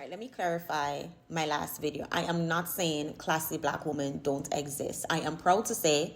right, let me clarify my last video. I am not saying classy black women don't exist. I am proud to say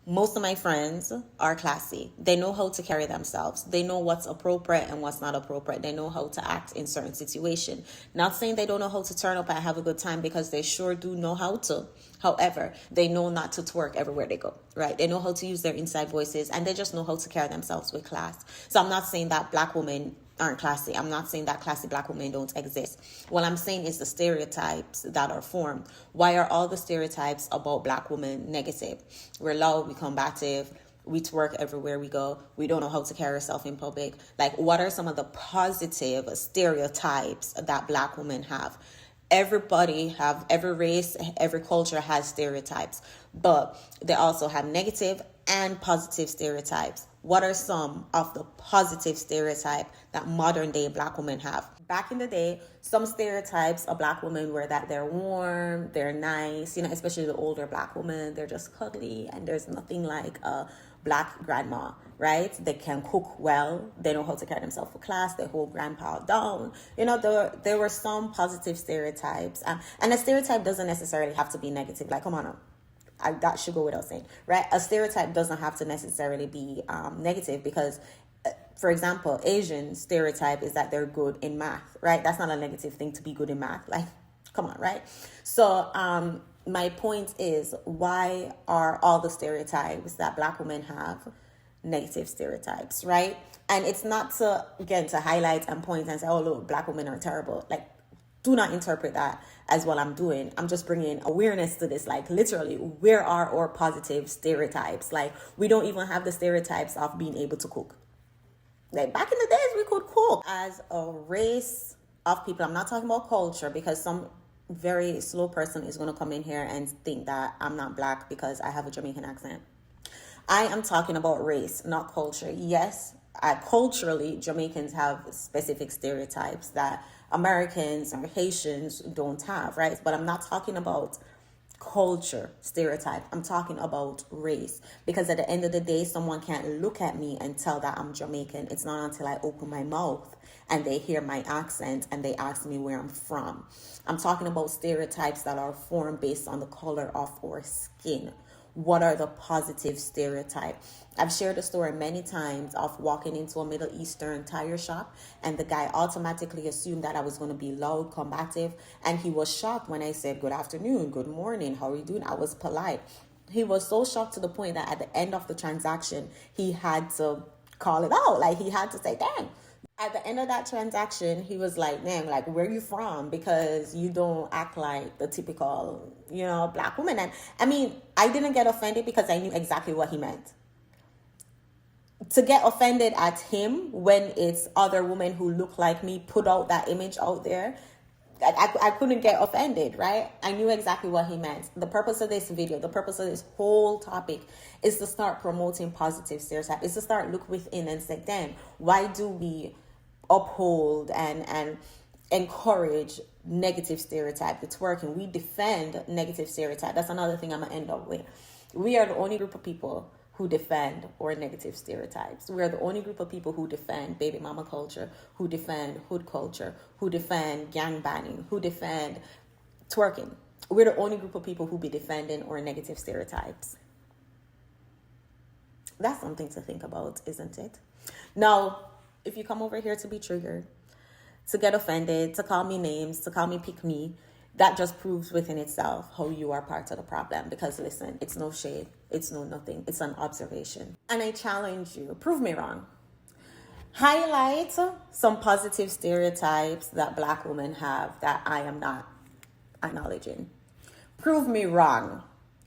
most of my friends are classy. They know how to carry themselves. They know what's appropriate and what's not appropriate. They know how to act in certain situations. Not saying they don't know how to turn up and have a good time, because they sure do know how to. However, they know not to twerk everywhere they go, right? They know how to use their inside voices, and they just know how to carry themselves with class. So I'm not saying that black women aren't classy. I'm not saying that classy black women don't exist. What I'm saying is the stereotypes that are formed. Why are all the stereotypes about black women negative? We're loud, we combative, we twerk everywhere we go, we don't know how to carry ourselves in public. Like, what are some of the positive stereotypes that black women have? Every race, every culture has stereotypes, but they also have negative and positive stereotypes. What are some of the positive stereotypes that modern day black women have? Back in the day, some stereotypes of black women were that they're warm, they're nice, especially the older black women, they're just cuddly, and there's nothing like a black grandma, right? They can cook well, they know how to carry themselves for class, they hold grandpa down. There were some positive stereotypes, and a stereotype doesn't necessarily have to be negative. Like, come on now. That should go without saying, right? A stereotype doesn't have to necessarily be negative, because, for example, Asian stereotype is that they're good in math, right? That's not a negative thing to be good in math. Like, come on, right? So my point is, why are all the stereotypes that black women have negative stereotypes, right? And it's not to highlight and point and say, oh, look, black women are terrible. Like, do not interpret that as what I'm doing. I'm just bringing awareness to this. Like, literally, where are our positive stereotypes? Like, we don't even have the stereotypes of being able to cook. Like, back in the days, we could cook. As a race of people, I'm not talking about culture, because some very slow person is going to come in here and think that I'm not black because I have a Jamaican accent. I am talking about race, not culture. Yes, culturally, Jamaicans have specific stereotypes that Americans or Haitians don't have, right? But I'm not talking about culture stereotype. I'm talking about race, because at the end of the day, someone can't look at me and tell that I'm Jamaican. It's not until I open my mouth and they hear my accent and they ask me where I'm from. I'm talking about stereotypes that are formed based on the color of our skin. What are the positive stereotypes? I've shared a story many times of walking into a Middle Eastern tire shop, and the guy automatically assumed that I was going to be loud, combative, and he was shocked when I said, good afternoon, good morning, how are you doing? I was polite. He was so shocked to the point that at the end of the transaction, he had to call it out. Like, he had to say, dang. At the end of that transaction, he was like, man, like, where are you from? Because you don't act like the typical, black woman. And I mean, I didn't get offended because I knew exactly what he meant. To get offended at him when it's other women who look like me put out that image out there, I couldn't get offended, right? I knew exactly what he meant. The purpose of this video, the purpose of this whole topic is to start promoting positive stereotypes. It's to start look within and say, damn, why do we uphold and encourage negative stereotype? It's working. We defend negative stereotype. That's another thing I'm going to end up with. We are the only group of people who defend or negative stereotypes. We are the only group of people who defend baby mama culture, who defend hood culture, who defend gang banging, who defend twerking. We're the only group of people who be defending or negative stereotypes. That's something to think about, isn't it? Now, if you come over here to be triggered, to get offended, to call me names, to call me pick me, that just proves within itself how you are part of the problem. Because listen, it's no shade, it's no nothing, it's an observation. And I challenge you, prove me wrong. Highlight some positive stereotypes that black women have that I am not acknowledging. Prove me wrong.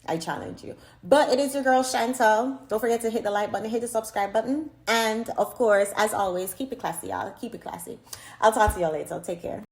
I challenge you. But it is your girl Chantel. Don't forget to hit the like button, hit the subscribe button. And of course, as always, keep it classy, y'all. Keep it classy. I'll talk to y'all later. Take care.